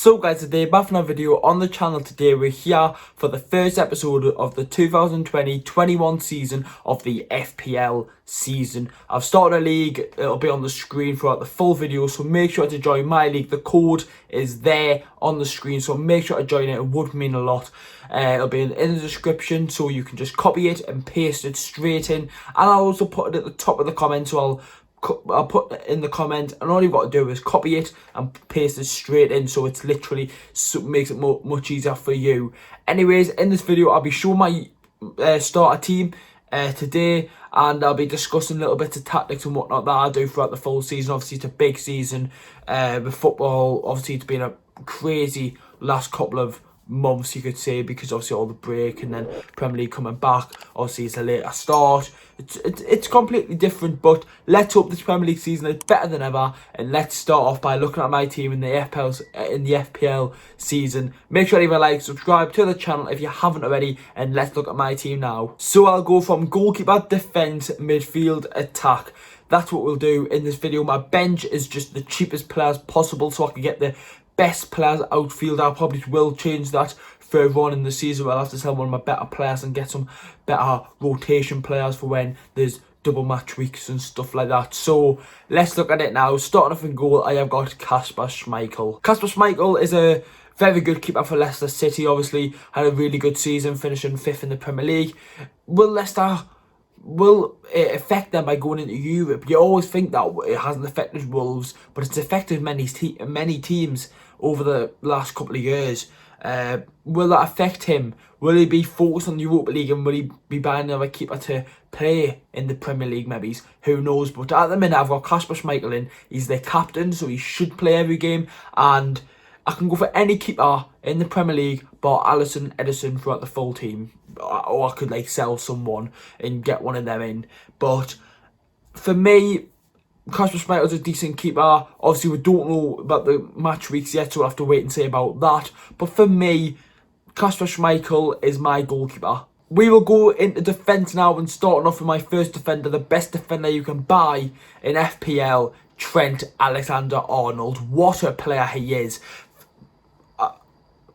So guys, today back for another video on the channel. Today we're here for the first episode of the 2020-21 season of the FPL season. I've started a league, it'll be on the screen throughout the full video, so make sure to join my league. The code is there on the screen, so make sure to join it would mean a lot. It'll be in the description, so you can just copy it and paste it straight in, and I'll also put it at the top of the comment, so I'll put it in the comment, and all you've got to do is copy it and paste it straight in, so it's literally makes it much easier for you. Anyways, in this video I'll be showing my starter team today, and I'll be discussing little bits of tactics and whatnot that I do throughout the full season. Obviously it's a big season with football. Obviously it's been a crazy last couple of months, you could say, because obviously all the break and then Premier League coming back. Obviously it's a later start. It's completely different, but let's hope this Premier League season is better than ever. And let's start off by looking at my team in the FPL season. Make sure to leave a like, subscribe to the channel if you haven't already, and let's look at my team now. So I'll go from goalkeeper, defence, midfield, attack. That's what we'll do in this video. My bench is just the cheapest players possible, so I can get the best players outfield. I probably will change that further on in the season. I'll have to sell one of my better players and get some better rotation players for when there's double match weeks and stuff like that. So let's look at it now. Starting off in goal, I have got Kasper Schmeichel. Kasper Schmeichel is a very good keeper for Leicester City. Obviously had a really good season, finishing 5th in the Premier League. Will it affect them by going into Europe? You always think that it hasn't affected Wolves, but it's affected many teams over the last couple of years. Will that affect him? Will he be focused on the Europa League, and will he be buying another keeper to play in the Premier League maybe? Who knows? But at the minute I've got Kasper Schmeichel in. He's the captain, so he should play every game, and I can go for any keeper in the Premier League but Alisson, Edison throughout the full team. Or I could sell someone and get one of them in. But for me, Kasper Schmeichel's a decent keeper. Obviously we don't know about the match weeks yet, so we'll have to wait and see about that. But for me, Kasper Schmeichel is my goalkeeper. We will go into defence now, and starting off with my first defender, the best defender you can buy in FPL, Trent Alexander-Arnold. What a player he is.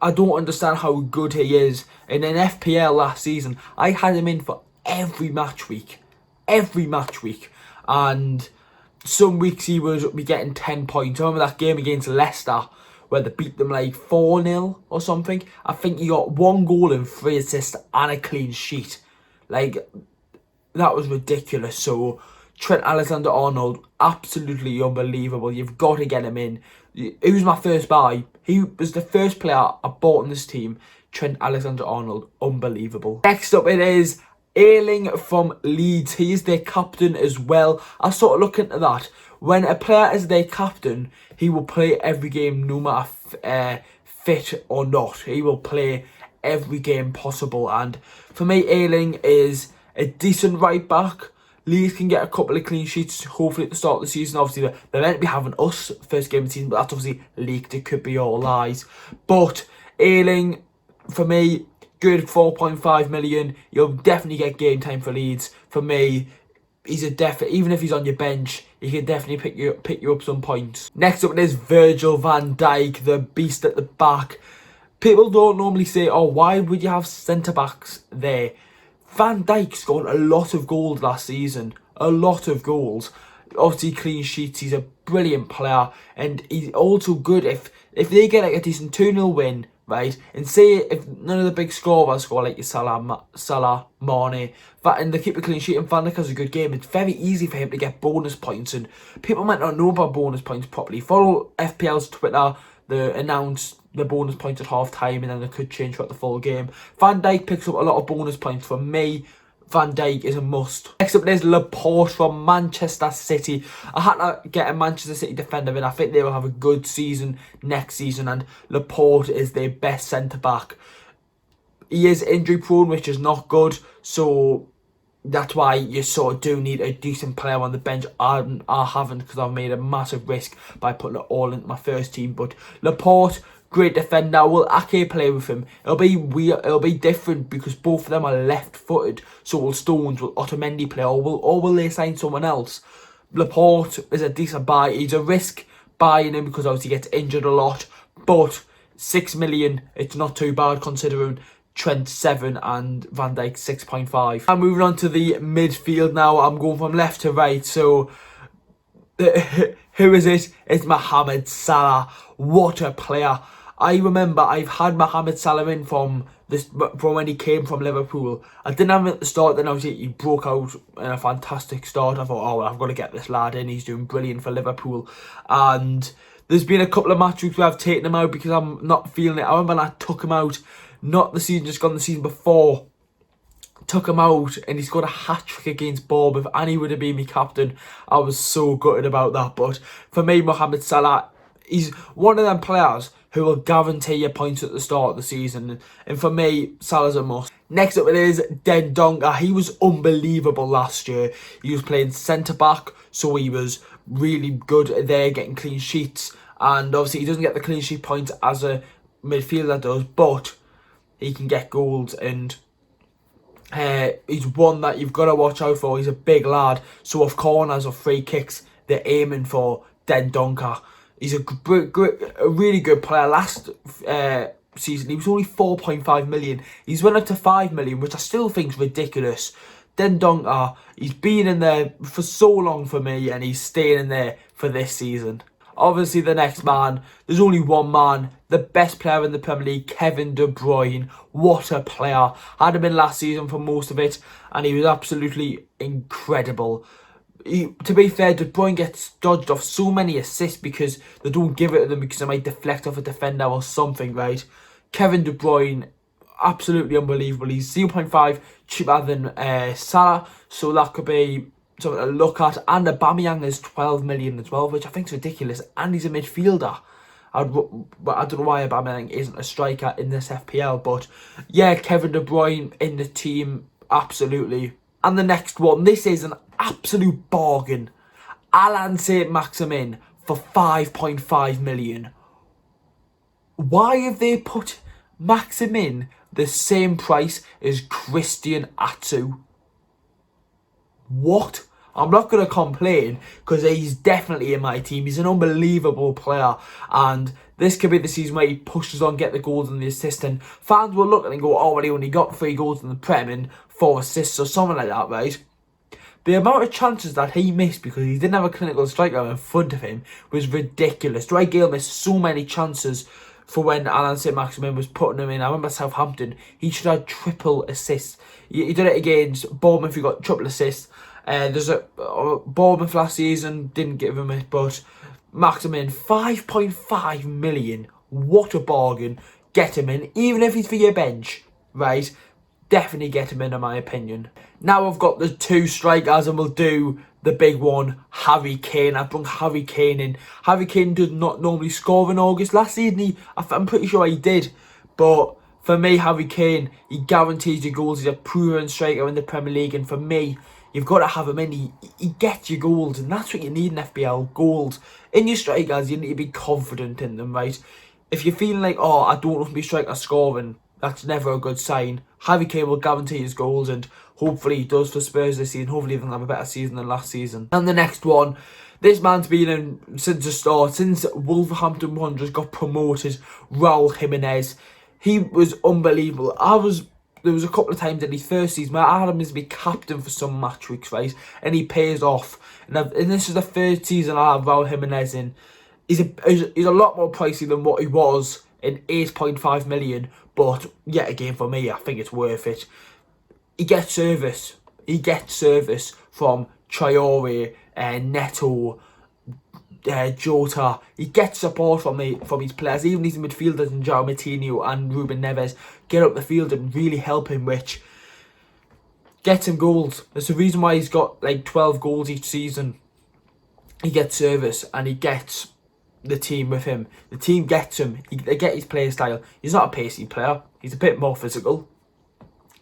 I don't understand how good he is. In an FPL last season, I had him in for every match week. And some weeks he would be getting 10 points. I remember that game against Leicester where they beat them 4-0 or something. I think he got 1 goal and 3 assists and a clean sheet. That was ridiculous. So Trent Alexander-Arnold, absolutely unbelievable. You've got to get him in. He was my first buy. He was the first player I bought in this team. Trent Alexander-Arnold, unbelievable. Next up it is Ayling from Leeds. He is their captain as well. I sort of look into that. When a player is their captain, he will play every game no matter fit or not. He will play every game possible. And for me, Ayling is a decent right back. Leeds can get a couple of clean sheets, hopefully at the start of the season. Obviously, they're meant to be having us first game of the season, but that's obviously leaked. It could be all lies. But Ayling, for me, good 4.5 million. You'll definitely get game time for Leeds. For me, he's a even if he's on your bench, he can definitely pick you up some points. Next up is Virgil van Dijk, the beast at the back. People don't normally say, oh, why would you have centre-backs there? Van Dijk scored a lot of goals last season. A lot of goals. Obviously clean sheets. He's a brilliant player. And he's also good if they get a decent 2-0 win, right? And say if none of the big scorers score like your Salah, Mane, and they keep a clean sheet and Van Dijk has a good game, it's very easy for him to get bonus points. And people might not know about bonus points properly. Follow FPL's Twitter. They announced the bonus points at half time, and then they could change throughout the full game. Van Dijk picks up a lot of bonus points. For me, Van Dijk is a must. Next up there's Laporte from Manchester City. I had to get a Manchester City defender in. I think they will have a good season next season, and Laporte is their best centre-back. He is injury prone, which is not good, so that's why you sort of do need a decent player on the bench. I haven't, because I've made a massive risk by putting it all into my first team. But Laporte, great defender. Will Ake play with him? It'll be weird. It'll be different because both of them are left-footed. So will Stones, will Otamendi play, or will they sign someone else? Laporte is a decent buy. He's a risk buying him because obviously he gets injured a lot, but 6 million, it's not too bad considering Trent 7 and Van Dijk 6.5. I'm moving on to the midfield now. I'm going from left to right. So who is it? It's Mohamed Salah. What a player. I remember I've had Mohamed Salah in from when he came from Liverpool. I didn't have him at the start, then obviously he broke out in a fantastic start. I thought, oh, well, I've got to get this lad in. He's doing brilliant for Liverpool. And there's been a couple of matches where I've taken him out because I'm not feeling it. I remember when I took him out, not the season just gone, the season before. Took him out and he scored a hat-trick against Bournemouth and he would have been my captain. I was so gutted about that. But for me, Mohamed Salah, he's one of them players who will guarantee you points at the start of the season. And for me, Salah's a must. Next up it is Dendoncker. He was unbelievable last year. He was playing centre-back, so he was really good there, getting clean sheets. And obviously he doesn't get the clean sheet points as a midfielder does, but he can get goals, and he's one that you've got to watch out for. He's a big lad, so off corners or free kicks, they're aiming for Dendoncker. He's a really good player. Last season, he was only 4.5 million. He's went up to 5 million, which I still think is ridiculous. Dendoncker, he's been in there for so long for me, and he's staying in there for this season. Obviously, the next man, there's only one man, the best player in the Premier League, Kevin De Bruyne. What a player. Had him in last season for most of it, and he was absolutely incredible. To be fair, De Bruyne gets dodged off so many assists because they don't give it to them because they might deflect off a defender or something, right? Kevin De Bruyne, absolutely unbelievable. He's 0.5 cheaper than Salah, so that could be something to look at. And Aubameyang is 12 million as well, which I think is ridiculous. And he's a midfielder. I don't know why Aubameyang isn't a striker in this FPL, but yeah, Kevin De Bruyne in the team, absolutely. And the next one, this is an absolute bargain. Saint-Maximin for 5.5 million. Why have they put Maximin the same price as Christian Atsu? What? I'm not going to complain because he's definitely in my team. He's an unbelievable player, and this could be the season where he pushes on, get the goals and the assists, and fans will look at it and go, oh, well, he only got 3 goals in the Prem and 4 assists or something like that, right? The amount of chances that he missed because he didn't have a clinical striker in front of him was ridiculous. Dwight Gale missed so many chances for when Saint-Maximin was putting him in. I remember Southampton, he should have triple assists. He did it against Bournemouth, he got triple assists. There's a Bournemouth last season, didn't give him it, but Maximin, 5.5 million. What a bargain. Get him in, even if he's for your bench, right? Definitely get him in my opinion. Now I've got the 2 strikers and we'll do the big one, Harry Kane. I've brought Harry Kane in. Harry Kane does not normally score in August. Last season, I'm pretty sure he did. But for me, Harry Kane, he guarantees you goals. He's a proven striker in the Premier League. And for me, you've got to have him in. He gets you goals. And that's what you need in FPL, goals. In your strikers, you need to be confident in them, right? If you're feeling like, oh, I don't want to be striker scoring, that's never a good sign. Harry Kane will guarantee his goals, and hopefully he does for Spurs this season. Hopefully they'll have a better season than last season. And the next one, this man's been in since the start, since Wolverhampton Wanderers got promoted, Raul Jiménez. He was unbelievable. There was a couple of times in his first season where I had him as my captain for some match weeks, right? And he pays off. And this is the 3rd season I have Raul Jiménez in. He's a lot more pricey than what he was in 8.5 million. But yet again, for me, I think it's worth it. He gets service. He gets service from Traore, Neto, Jota. He gets support from his players, even his midfielders, and João Moutinho and Ruben Neves get up the field and really help him, which gets him goals. There's a reason why he's got like 12 goals each season. He gets service and he gets the team with him. The team gets him. They get his play style. He's not a pacey player. He's a bit more physical.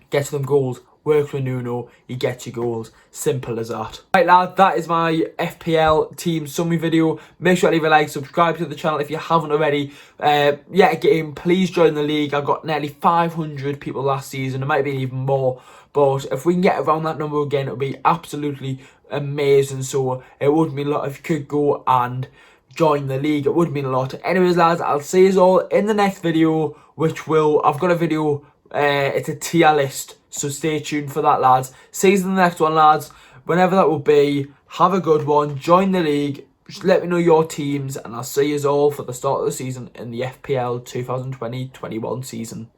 Gets them goals. Works with Nuno. He gets you goals. Simple as that. Right, lad, that is my FPL team summary video. Make sure to leave a like. Subscribe to the channel if you haven't already. Yet again, please join the league. I got nearly 500 people last season. It might be even more. But if we can get around that number again, it would be absolutely amazing. So it would mean a lot if you could go and join the league. It would mean a lot. Anyways, lads, I'll see you all in the next video, I've got a video, it's a tier list, so stay tuned for that, lads. See you in the next one, lads. Whenever that will be, have a good one, join the league, just let me know your teams, and I'll see you all for the start of the season in the FPL 2020-21 season.